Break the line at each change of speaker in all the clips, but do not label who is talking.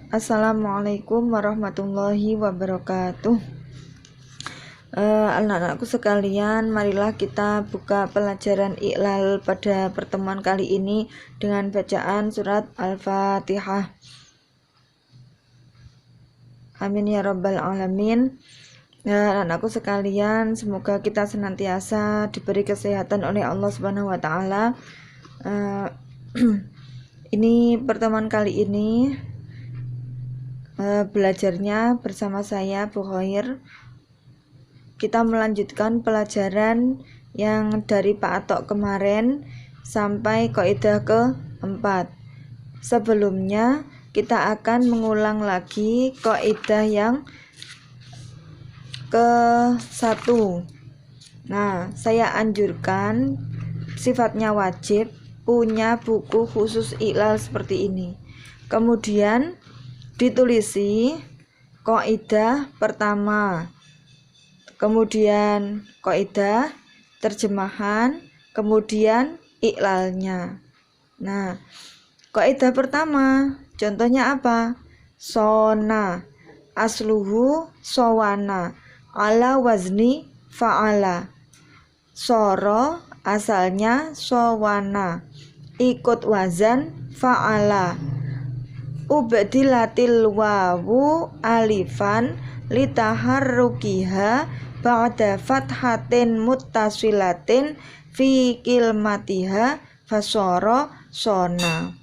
Assalamualaikum warahmatullahi wabarakatuh. Anak-anakku sekalian, marilah kita buka pelajaran Iqlal pada pertemuan kali ini dengan bacaan surat Al-Fatihah. Amin ya rabbal alamin. Anak-anakku sekalian, semoga kita senantiasa diberi kesehatan oleh Allah Subhanahu wa taala. Ini pertemuan kali ini belajarnya bersama saya Bu Khair. Kita melanjutkan pelajaran yang dari Pak Atok kemarin sampai kaidah ke-4. Sebelumnya kita akan mengulang lagi kaidah yang ke-1. Nah, saya anjurkan, sifatnya wajib, punya buku khusus Iqlal seperti ini. Kemudian ditulisi kaidah pertama, kemudian kaidah terjemahan, kemudian Iqlalnya. Nah, kaidah pertama contohnya apa? Sona asluhu sowana ala wazni fa'ala. Soro asalnya sowana, ikut wazan fa'ala. Ubdilatil wawu alifan litaharrukiha ba'da fathatin muttasilatin fi kilmatiha fasoro sona.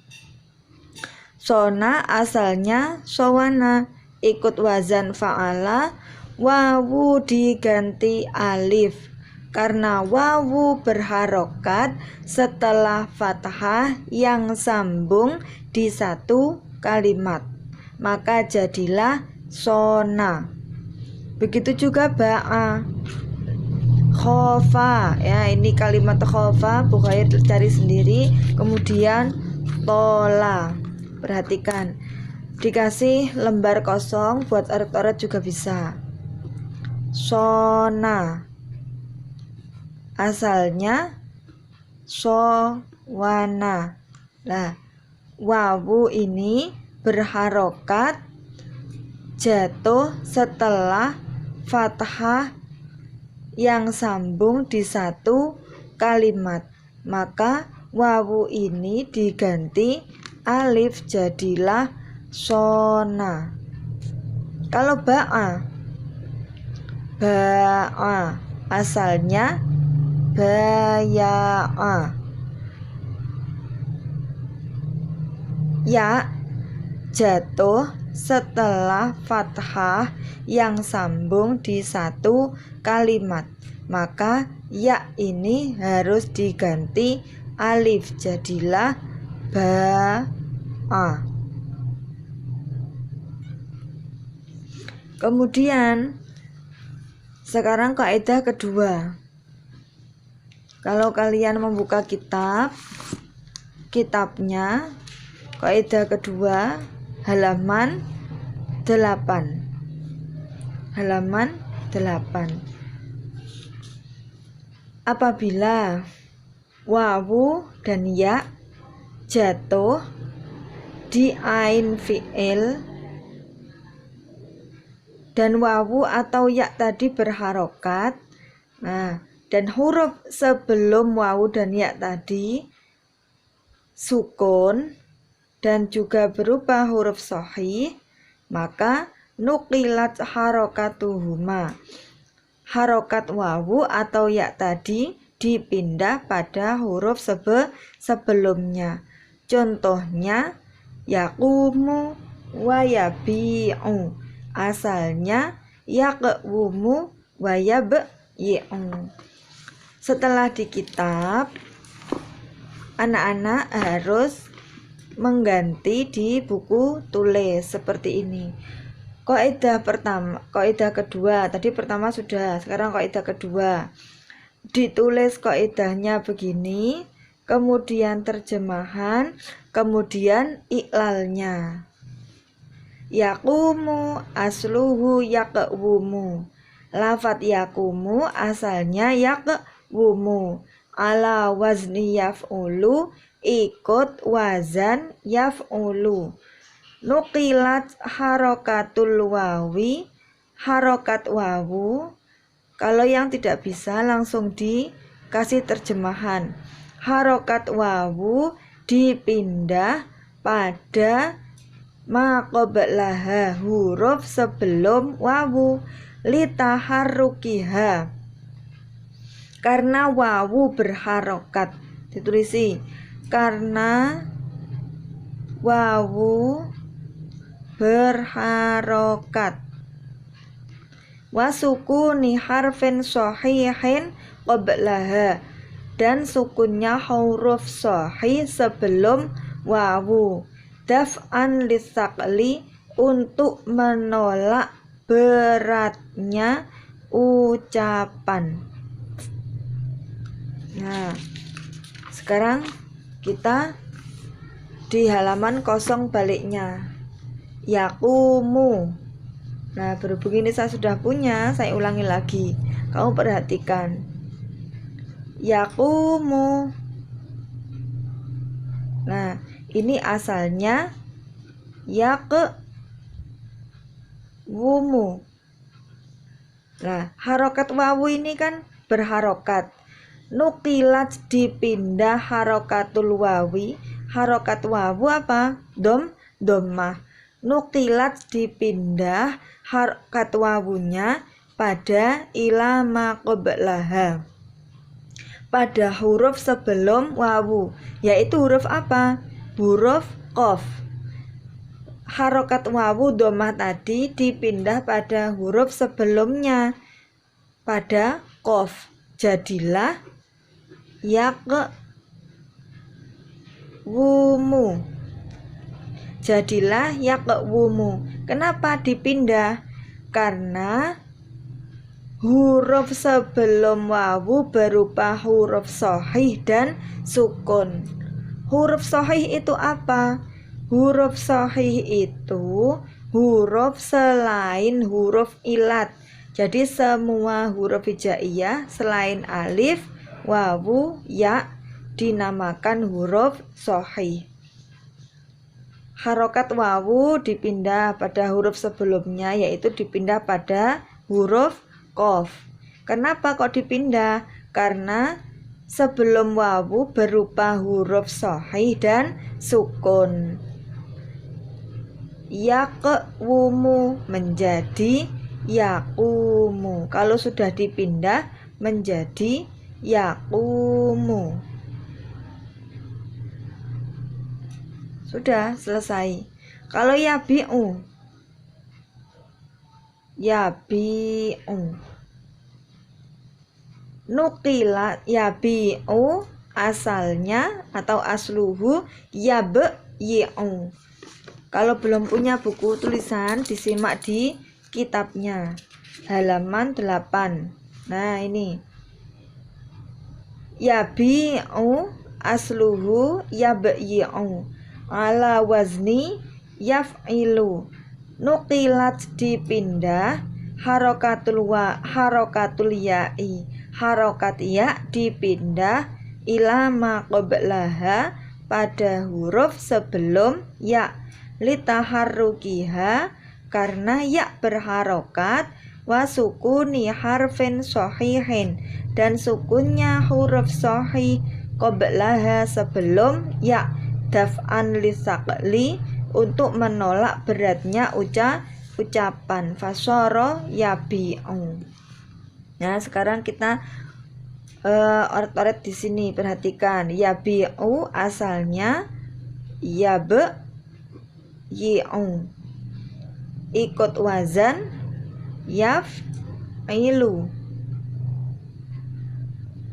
Sona asalnya sowana, ikut wazan fa'ala, wawu diganti alif karena wawu berharokat setelah fathah yang sambung di satu kalimat, maka jadilah sona. Begitu juga ba'a, khofa, ya ini kalimat khofa Bu Khair cari sendiri. Kemudian tola, perhatikan dikasih lembar kosong buat oret-oret juga bisa. Sona asalnya sowana. Nah, wawu ini berharokat jatuh setelah fathah yang sambung di satu kalimat, maka wawu ini diganti alif jadilah sona. Kalau ba'a asalnya baya'a. Ya jatuh setelah fathah yang sambung di satu kalimat, maka ya ini harus diganti alif jadilah ba'a. Kemudian sekarang kaidah kedua. Kalau kalian membuka kitabnya kaidah kedua halaman 8. Halaman 8. Apabila wawu dan ya jatuh di ain fi'il dan wawu atau ya tadi berharokat, nah, dan huruf sebelum wawu dan ya tadi sukun dan juga berupa huruf shahih, maka nuqilat harokatuhuma, harokat wawu atau ya tadi dipindah pada huruf sebelumnya. Contohnya yaqumu wa yabi'u, asalnya yaqwumu wa yabyi'u. Setelah di kitab, anak-anak harus mengganti di buku tulis seperti ini. Kaidah pertama, kaidah kedua, tadi pertama sudah, sekarang kaidah kedua. Ditulis kaidahnya begini, kemudian terjemahan, kemudian Iqlalnya. Yaqumu asluhu yaqwumu. Lafat yaqumu asalnya yaqwumu. Ala wazni yaf'ulu, ikut wazan yaf'ulu. Nukilat harokatul wawi, harokat wawu. Kalau yang tidak bisa langsung dikasih terjemahan. Harokat wawu dipindah pada ma qablaha, huruf sebelum wawu, litaharrukiha, karena wawu berharokat. Ditulisi karena wawu berharokat. Wasukuni harfin shahihin qablaha, dan sukunnya huruf sahih sebelum wawu. Daf'an lisaqli, untuk menolak beratnya ucapan. Nah, sekarang kita di halaman kosong baliknya. Yakumu. Nah, berhubung ini saya sudah punya, saya ulangi lagi. Kamu perhatikan. Yakumu. Nah, ini asalnya yakwumu. Nah, harokat wawu ini kan berharokat. Nukilat dipindah harokatul wawi. Harokat wawu apa? Dhammah. Nukilat dipindah harokat wawunya pada ila ma qablaha, pada huruf sebelum wawu, yaitu huruf apa? Huruf qaf. Harokat wawu dhammah tadi dipindah pada huruf sebelumnya, pada qaf. Jadilah yakwumu. Jadilah yakwumu. Kenapa dipindah? Karena huruf sebelum wawu berupa huruf shahih dan sukun. Huruf shahih itu apa? Huruf shahih itu huruf selain huruf ilat. Jadi semua huruf hijaiyah selain alif, wawu, ya dinamakan huruf shahih. Harokat wawu dipindah pada huruf sebelumnya, yaitu dipindah pada huruf qaf. Kenapa kok dipindah? Karena sebelum wawu berupa huruf shahih dan sukun. Yakwumu menjadi yakumu. Kalau sudah dipindah menjadi yakumu. Sudah selesai. Kalau yabi'u, nukilat yabi'u, asalnya atau asluhu yabyi'u. Kalau belum punya buku tulisan, disimak di kitabnya halaman 8. Nah, ini yabi'u asluhu yabyi'u ala wazni yaf'ilu. Nukilat dipindah harokatul ya'i, harokat ya dipindah ila ma qablaha, pada huruf sebelum ya, litaharrukiha, karena ya berharokat, wasukuni harfin shahihin, dan sukunnya huruf shahih qablaha sebelum ya, daf'an lisaqli, untuk menolak beratnya ucapan. Fasoro yabi'u. Nah, sekarang kita oret-oret di sini, perhatikan. Yabi'u asalnya yabyi'u, ikut wazan yaf'ilu.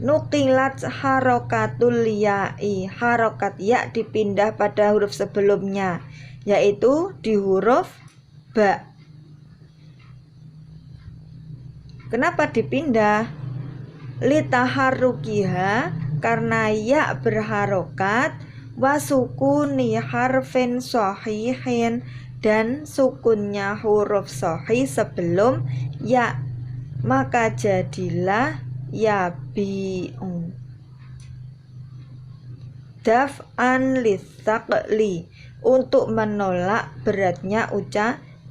Nukilat harokatul ya'i, harokat ya dipindah pada huruf sebelumnya, yaitu di huruf ba. Kenapa dipindah? Litaharrukiha, karena ya berharokat, wasukuni harfin shahihin, dan sukunnya huruf shahih sebelum ya, maka jadilah yabi'u. Daf'an lisaqli, untuk menolak beratnya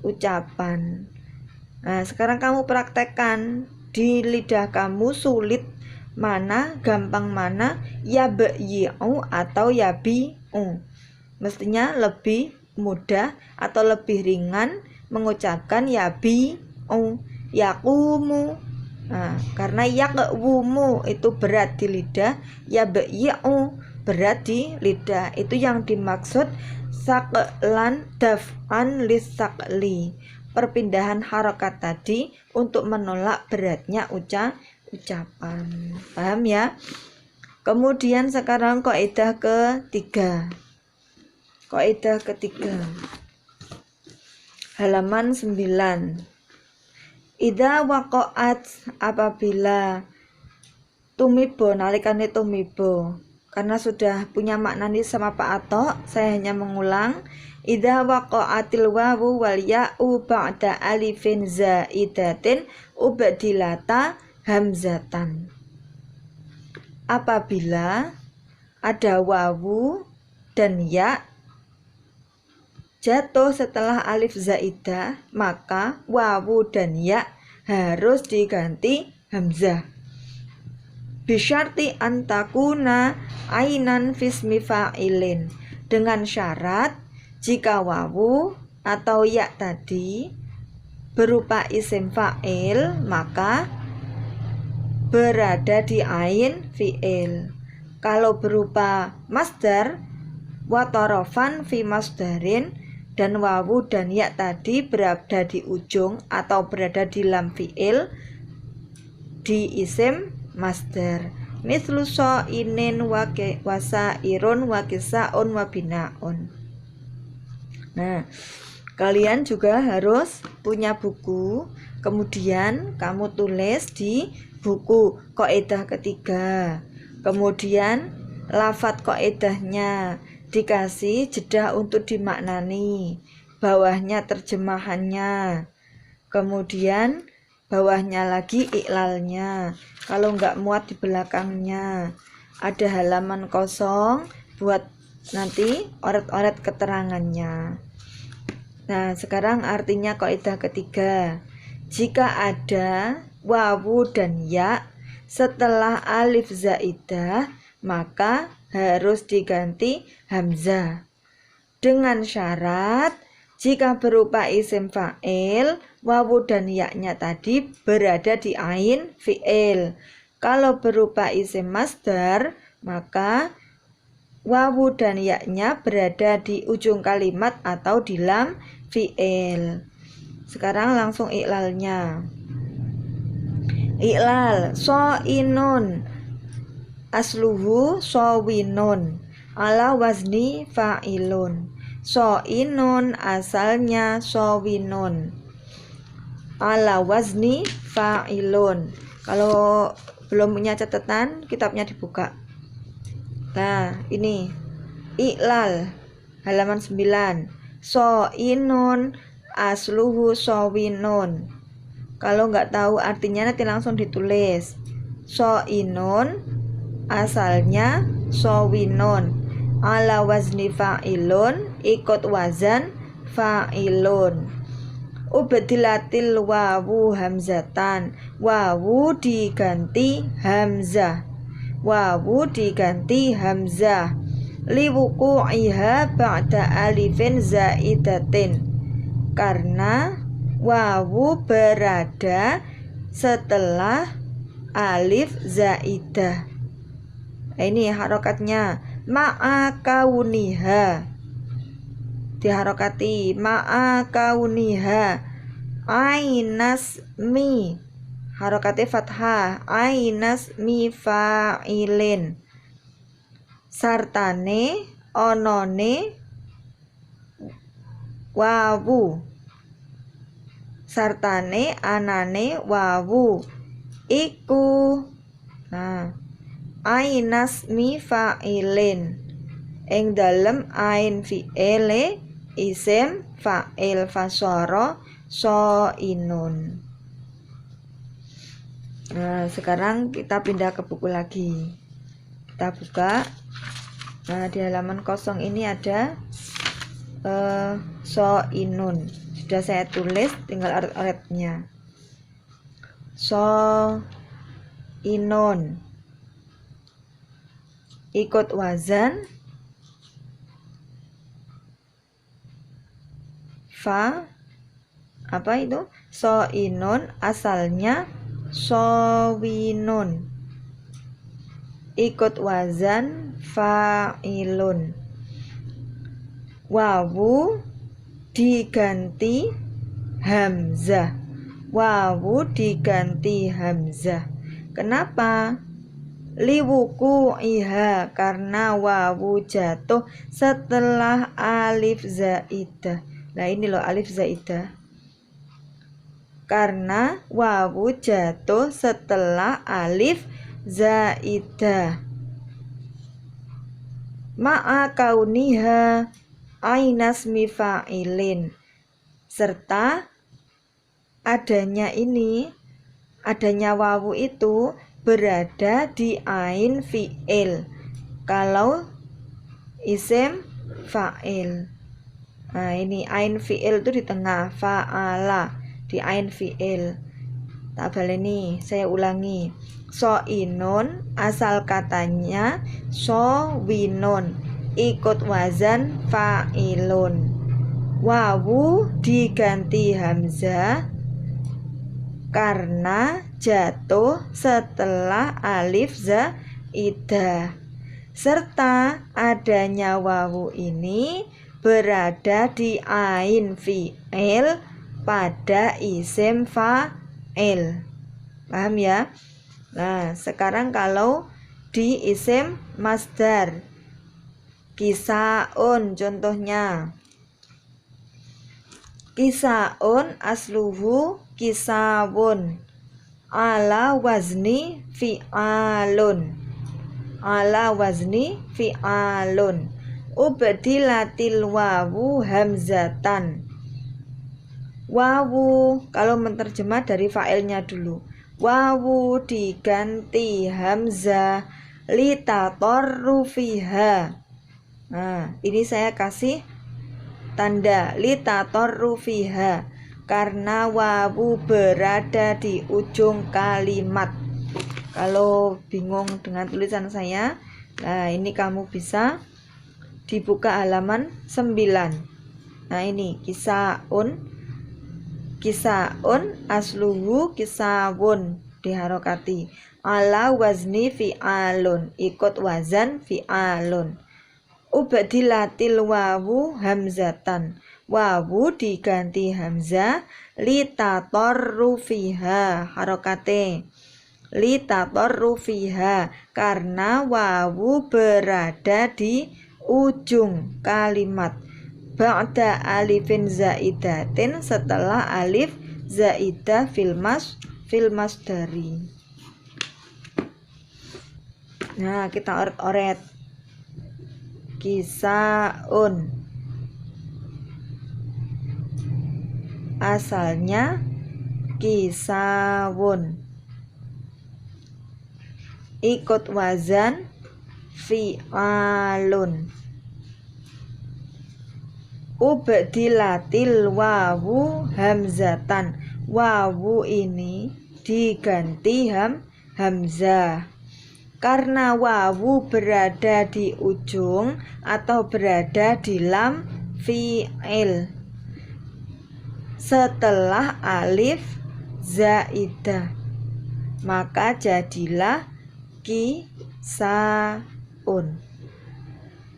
ucapan. Nah, sekarang kamu praktekkan di lidah kamu sulit mana, gampang mana, yabi'u atau yabi'u. Mestinya lebih mudah atau lebih ringan mengucapkan yabi'u, yaqumu. Nah, karena yaqwumu itu berat di lidah, yabi'u berat di lidah. Itu yang dimaksud saklan daf'an lisakli, perpindahan harokat tadi untuk menolak beratnya ucapan. Paham ya? Kemudian sekarang kaidah ketiga. Kaidah ketiga, halaman 9. Idza waqa'at, apabila tumibo, nalikane tumibo. Karena sudah punya makna nih sama Pak Ato, saya hanya mengulang. Idza waqa'atil wawu wal ya'u ba'da alifin zaidatin ubdilata hamzatan. Apabila ada wawu dan ya jatuh setelah alif zaidah, maka wawu dan ya harus diganti hamzah. Bisyarti antakuna ainan fismi fa'ilin, dengan syarat jika wawu atau ya tadi berupa isim fa'il maka berada di ain fi'il. Kalau berupa masdar watorofan fi masdarin, dan wawu dan ya tadi berada di ujung atau berada di lam fi'il di isim masdar. Mislu so'inin wasairun wakisaun wabinaun. Nah, kalian juga harus punya buku, kemudian kamu tulis di buku kaidah ketiga. Kemudian lafadz kaidahnya dikasih jeda untuk dimaknani, bawahnya terjemahannya, kemudian bawahnya lagi iklalnya. Kalau nggak muat di belakangnya ada halaman kosong buat nanti oret-oret keterangannya. Nah, sekarang artinya kaidah ketiga. Jika ada wawu dan ya setelah alif zaidah, maka harus diganti hamzah. Dengan syarat jika berupa isim fa'il, wawu dan ya-nya tadi berada di ain fi'il. Kalau berupa isim masdar, maka wawu dan ya-nya berada di ujung kalimat atau di lam fi'il. Sekarang langsung iklalnya. Iklal so'inun asluhu sowinun ala wazni fa'ilun. So'inun asalnya sowinun ala wazni fa'ilun. Kalau belum punya catatan, kitabnya dibuka. Nah, ini iklal halaman 9. So'inun asluhu sowinun. Kalau nggak tahu artinya nanti langsung ditulis. So'inun asalnya sowinun ala wazni fa'ilun, ikut wazan fa'ilun. Ubdilatil wawu hamzatan, wawu diganti hamzah. Wawu diganti hamzah liwuku'iha ba'da alifin zaidatin, karena wawu berada setelah alif zaidah. Ini harokatnya ma'a kauniha, diharokati ma'a kauniha ainas mi, harokati fathah ainas mi fa'ilin, sartane onone wawu, sartane anane wawu iku. Nah, ainas mi fa'ilin, ing dalem ain fi'ile isim fa'il fasoro so'inun. Nah, sekarang kita pindah ke buku lagi. Kita buka. Nah, di halaman kosong ini ada soinun. Sudah saya tulis, tinggal oret-oretnya. Soinun ikut wazan fa, apa itu? Soinun asalnya sowinun, ikut wazan fa'ilun. Wawu diganti hamzah. Wawu diganti hamzah. Kenapa? Liwuku iha, karena wawu jatuh setelah alif zaidah. Nah ini loh alif zaidah, karena wawu jatuh setelah alif zaidah. Ma'a kauniha ainasmi fa'ilin, serta adanya wawu itu berada di ain fi'il kalau isim fa'il. Nah ini ain fi'il itu di tengah, fa'ala di ain fi'il. Tak baleni, saya ulangi. Soinun asal katanya sowinun, ikut wazan fa'ilun. Wawu diganti hamzah karena jatuh setelah alif zaidah, serta adanya wawu ini berada di ain fi'il pada isim fa'il. Paham ya? Nah sekarang kalau di isim masdar, kisaun contohnya. Kisaun asluhu kisawun, ala wazni fi'alun, ala wazni fi'alun. Ubdilatil wawu hamzatan. Wawu, kalau menterjemah dari fa'ilnya dulu, wawu diganti hamzah litatorru fiha. Nah ini saya kasih tanda litatorru fiha karena wawu berada di ujung kalimat. Kalau bingung dengan tulisan saya, nah ini kamu bisa dibuka halaman 9. Nah ini kisaun, kisaun asluhu kisawun diharokati, ala wazni fi'alun, ikut wazan fi'alun. Ubdilatil wawu hamzatan, wawu diganti hamzah litatorru fiha, harokate litatorru fiha karena wawu berada di ujung kalimat, ba'da alifin zaidatin, setelah alif zaidah fil masdari. Nah kita oret-oret. Kisaun asalnya kisawun, ikut wazan fi'alun. Ubdilatil wawu hamzatan, wawu ini diganti hamzah karena wawu berada di ujung atau berada di lam fi'il setelah alif zaidah, maka jadilah kisaun.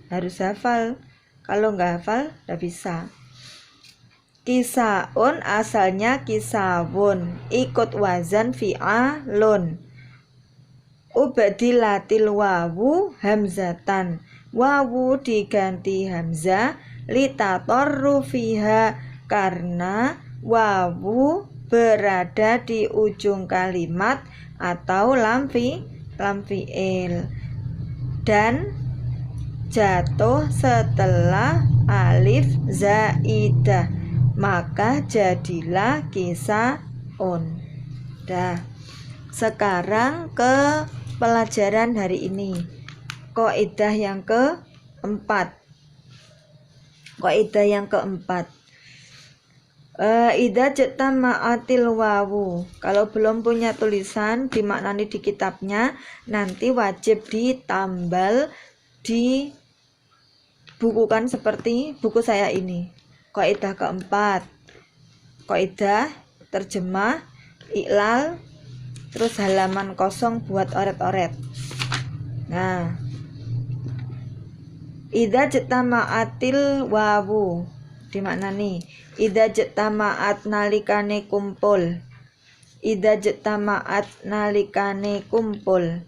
Harus hafal, kalau nggak hafal nggak bisa. Kisaun asalnya kisawun, ikut wazan fi'alun. Ubdilatil wawu hamzatan, wawu diganti hamzah litatorru fiha karena wawu berada di ujung kalimat atau lam fi'il dan jatuh setelah alif zaidah, maka jadilah kisaun. Dah, sekarang ke pelajaran hari ini, kaidah yang keempat. Kaidah yang keempat, idza jama'atil wawu. Kalau belum punya tulisan dimaknani di kitabnya, nanti wajib ditambal, dibukukan seperti buku saya ini. Kaidah keempat, kaidah terjemah, iklal, terus halaman kosong buat oret-oret. Nah, idza jama'atil wawu dimaknani idza jama'at nalikane kumpul. Idza jama'at nalikane kumpul.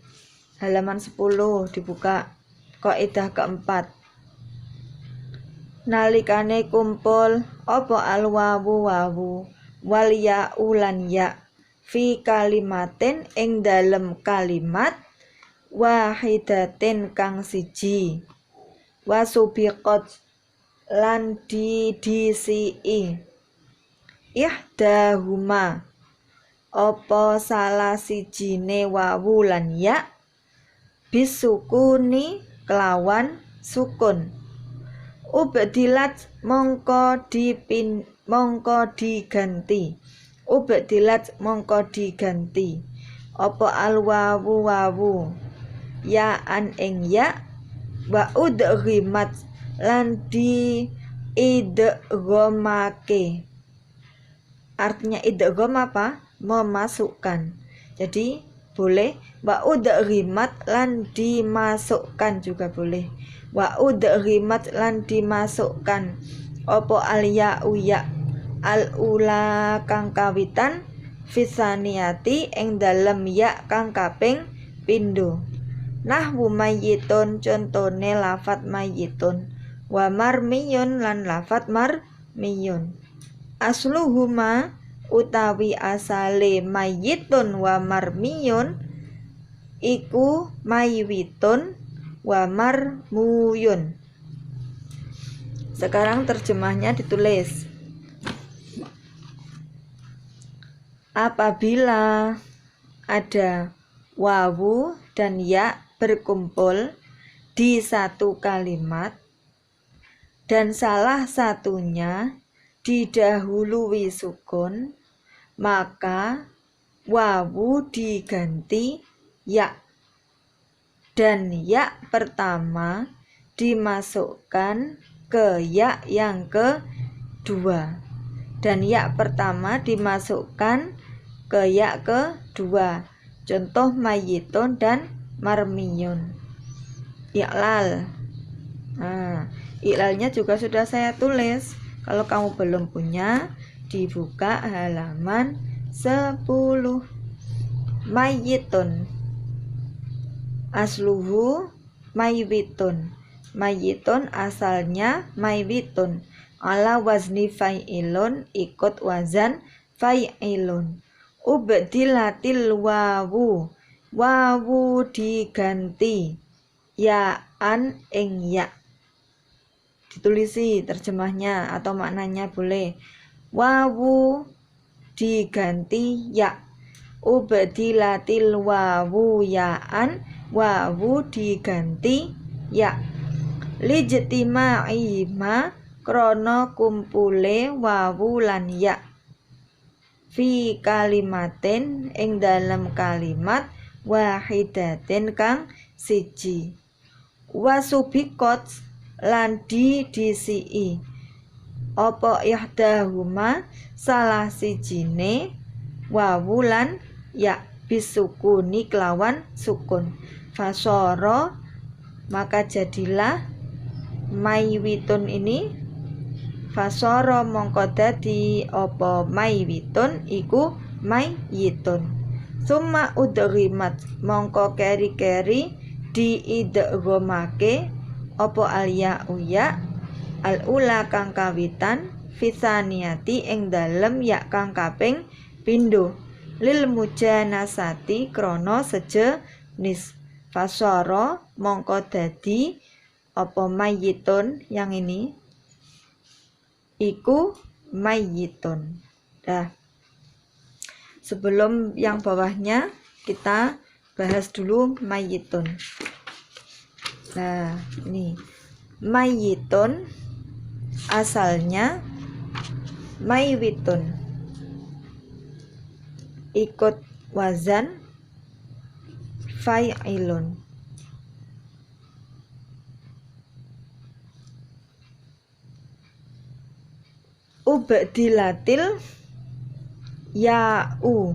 Halaman 10 dibuka. Kaidah keempat, nalikane kumpul apa al wawu wawu wal ya ulan ya fi kalimatin ing dalem kalimat wahidatin kang siji wasubiqat lan didisi ihdahuma apa salah sijine wawu lan ya bisukuni kelawan sukun ubdilat mongko diganti ubdilat mongko diganti apa al wawu wawu ya an ing ya wa udghimat lan di idghamake. Artinya idgham apa? Memasukkan. Jadi boleh wa udghimat lan dimasukkan juga boleh. Wa udghimat lan dimasukkan apa al ya'u ya al ula kang kawitan fisaniyati ing dalem ya kang kaping pindho. Nahwu mayyitun contone lafat mayyitun wa marmiyun lan lafat marmiyun. Asluhuma utawi asale mayyitun wa marmiyun iku maywitun wa marmuyun. Sekarang terjemahnya ditulis. Apabila ada wawu dan ya berkumpul di satu kalimat dan salah satunya didahului sukun, maka wawu diganti ya dan ya pertama dimasukkan ke ya yang kedua dan ya pertama dimasukkan ke ya kedua. Contoh mayyitun dan marmiyun. Iklal. Nah, iklalnya juga sudah saya tulis. Kalau kamu belum punya, dibuka halaman 10. Mayyitun. Asluhu maywitun. Mayyitun asalnya maywitun. Ala wazni fa'ilun ikut wazan fa'ilun. Ubdilatil wawu. Wawu diganti ya an ing ya. Ditulisi terjemahnya atau maknanya boleh. Wawu diganti ya. Ubdilatil wawu ya an. Wawu diganti ya. Lijtima'ihima krono kumpule wawu lan ya. Fi kalimatin ing dalam kalimat wahidatin kang siji. Wasubikot lan didisi apa ihdahuma salah sijine wawu lan ya bisukuni kelawan sukun. Fasoro maka jadilah maywitun ini. Fasoro mongko dadi apa maywitun iku mayyitun. Summa udghimat mongko keri-keri diidghamake apa al ya'u ya al ula kang kawitan fisaniyati ing dalem ya kang kaping pindho lil mujanasati krana sejenis. Fasoro mongko dadi apa mayyitun yang ini iku mayyitun. Dah. Sebelum yang bawahnya kita bahas dulu mayyitun. Nah, ini mayyitun asalnya maywitun, ikut wazan fa'ilun. Ubdilatil ya'u.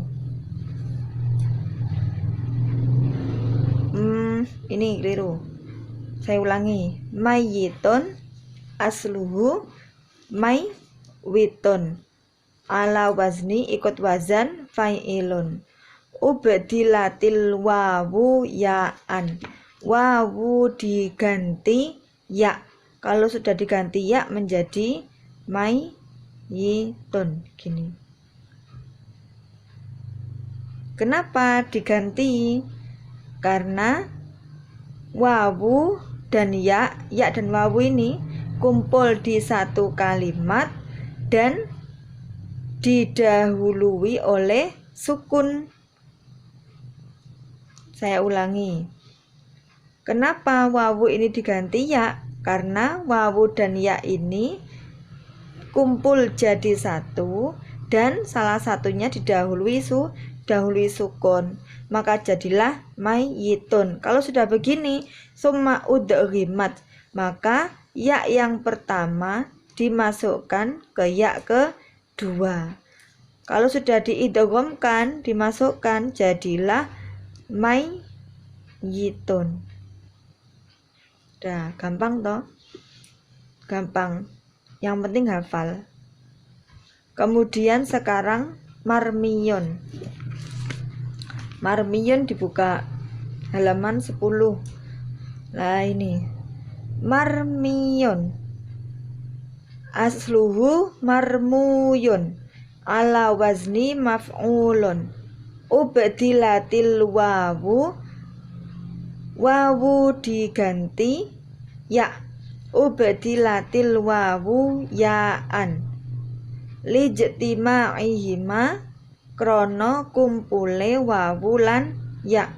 Ini keliru. Saya ulangi. Mayyitun asluhu maywitun. Ala wazni ikut wazan fa'ilun. Ubdilatil wawu ya'an. Wawu diganti ya. Kalau sudah diganti ya menjadi mayyitun. Gini. Kenapa diganti? Karena wawu dan ya dan wawu ini kumpul di satu kalimat dan didahului oleh sukun. Saya ulangi. Kenapa wawu ini diganti ya? Karena wawu dan ya ini kumpul jadi satu dan salah satunya didahului sukun, maka jadilah mayyitun. Kalau sudah begini, summa udghimat, maka ya yang pertama dimasukkan ke ya kedua. Kalau sudah diidghamkan, dimasukkan, jadilah mayyitun. Dah, gampang toh? Gampang. Yang penting hafal. Kemudian sekarang marmiyun. Marmiyun dibuka halaman 10. Nah ini marmiyun asluhu marmuyun ala wazni maf'ulun. Ubdilatil wawu diganti ya. Ubdilatil wawu ya'an lijtima'ihima krono kumpule wawu lan ya.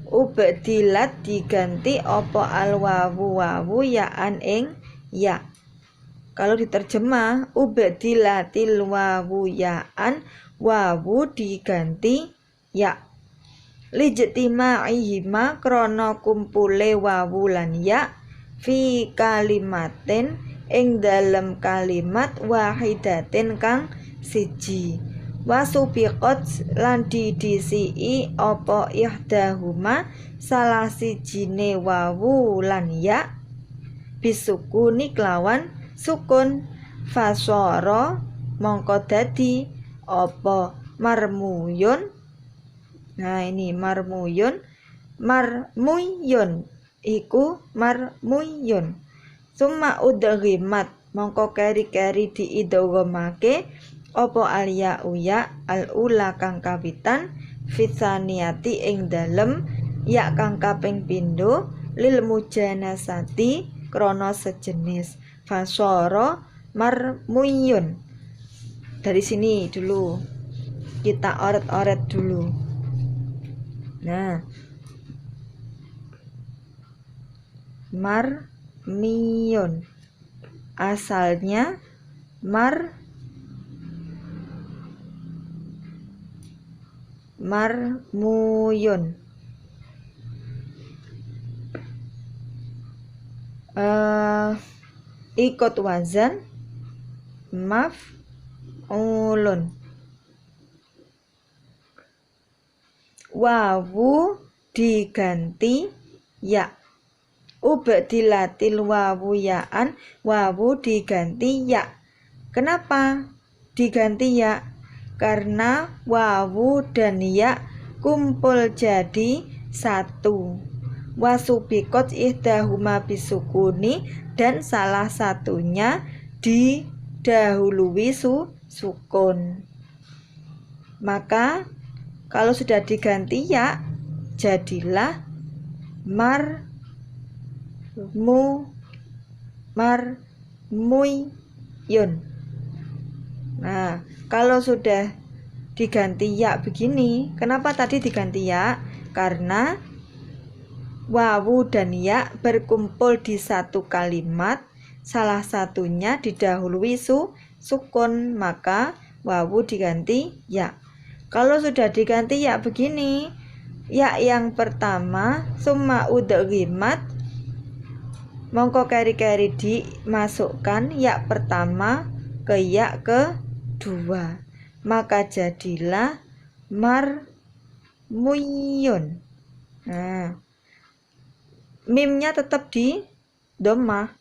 Ubdilat diganti opo al wawu ya'an ing ya. Kalau diterjemah ubdilatil wawu ya'an, wawu diganti ya. Lijtima'ihima krono kumpule wawu lan ya fi kalimatin ing dalam kalimat wahidatin kang siji. Wasubiqat lan didisi'i apa ihdahuma salah sijine wawu lan ya bisukuni kelawan sukun. Fasara mongko dadi apa marmuyun. Nah ini marmuyun iku marmuyun. Summa udghimat mongko keri-keri diidghamake apa alya uya al-ula kang kawitan fisaniyati ing dalem ya kang kaping pindho lil mujanasati krana sejenis. Fasara marmuyun. Dari sini dulu kita oret-oret dulu. Nah, marmiyun asalnya marmuyun. Ikut wazan maf'ulun. Wawu diganti ya. Ubdilatil wawu ya'an, wawu diganti ya. Kenapa diganti ya? Karena wawu dan ya kumpul jadi satu. Wasubiqat ihdahuma bisukuni, dan salah satunya didahului sukun. Maka kalau sudah diganti ya, jadilah marmuyun. Nah, kalau sudah diganti ya begini, kenapa tadi diganti ya? Karena wawu dan ya berkumpul di satu kalimat salah satunya didahului sukun, maka wawu diganti ya. Kalau sudah diganti ya begini, ya yang pertama summa udghimat, mongko keri-keri dimasukkan ya pertama ke ya kedua, maka jadilah marmuyun. Nah, mimnya tetap di dhammah.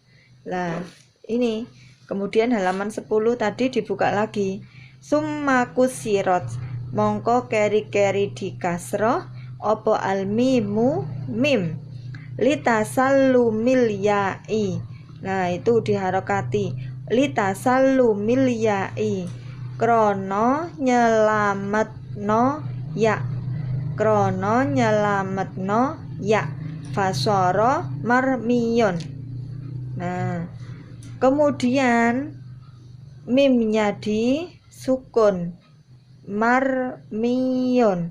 Lah, ini kemudian halaman 10 tadi dibuka lagi. Summa kusirat, mongko keri-keri di kasroh opo almimu mim litasallumil ya'i. Nah, itu diharokati litasallumil ya'i, krono nyelametno ya, krono nyelametno ya, fasoro marmiyun. Nah, kemudian mimnya di sukun, marmiyun.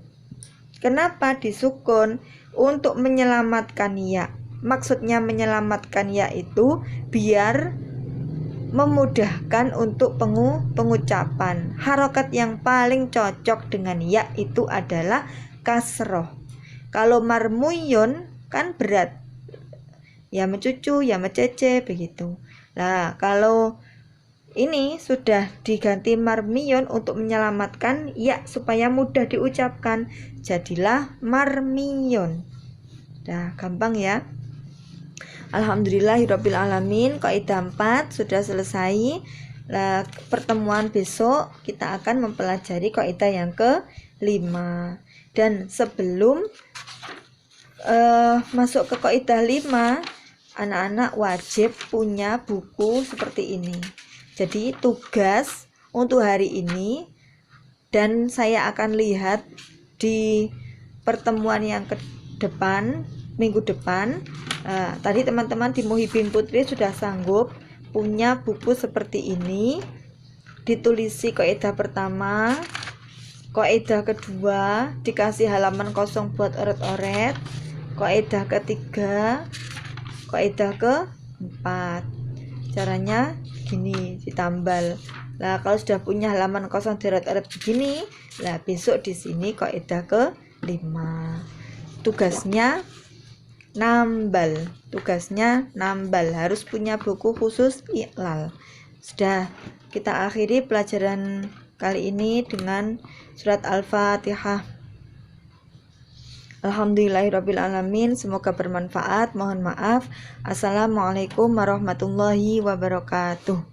Kenapa disukun? Untuk menyelamatkan ya. Maksudnya menyelamatkan ya itu biar memudahkan untuk pengucapan. Harokat yang paling cocok dengan ya itu adalah kasroh. Kalau marmuyun kan berat, ya mencucu, ya mecece, begitu. Nah, kalau ini sudah diganti marmiyun untuk menyelamatkan ya supaya mudah diucapkan, jadilah marmiyun. Nah, gampang ya. Alhamdulillahirabbil alamin. Kaidah 4 sudah selesai. Nah, pertemuan besok kita akan mempelajari kaidah yang ke-5. Dan sebelum masuk ke kaidah 5, anak-anak wajib punya buku seperti ini. Jadi tugas untuk hari ini, dan saya akan lihat di pertemuan yang ke depan, minggu depan. Tadi teman-teman di Muhibin Putri sudah sanggup punya buku seperti ini. Ditulisi kaidah pertama, kaidah kedua, dikasih halaman kosong buat oret-oret, kaidah ketiga, kaidah keempat. Caranya gini, ditambal. Nah, kalau sudah punya halaman kosong dioret-oret begini, nah besok di sini kaidah ke-5. Tugasnya nambal, harus punya buku khusus iklal. Sudah, kita akhiri pelajaran kali ini dengan surat Al-Fatihah. Alhamdulillahirabbil alamin. Semoga bermanfaat. Mohon maaf. Assalamualaikum warahmatullahi wabarakatuh.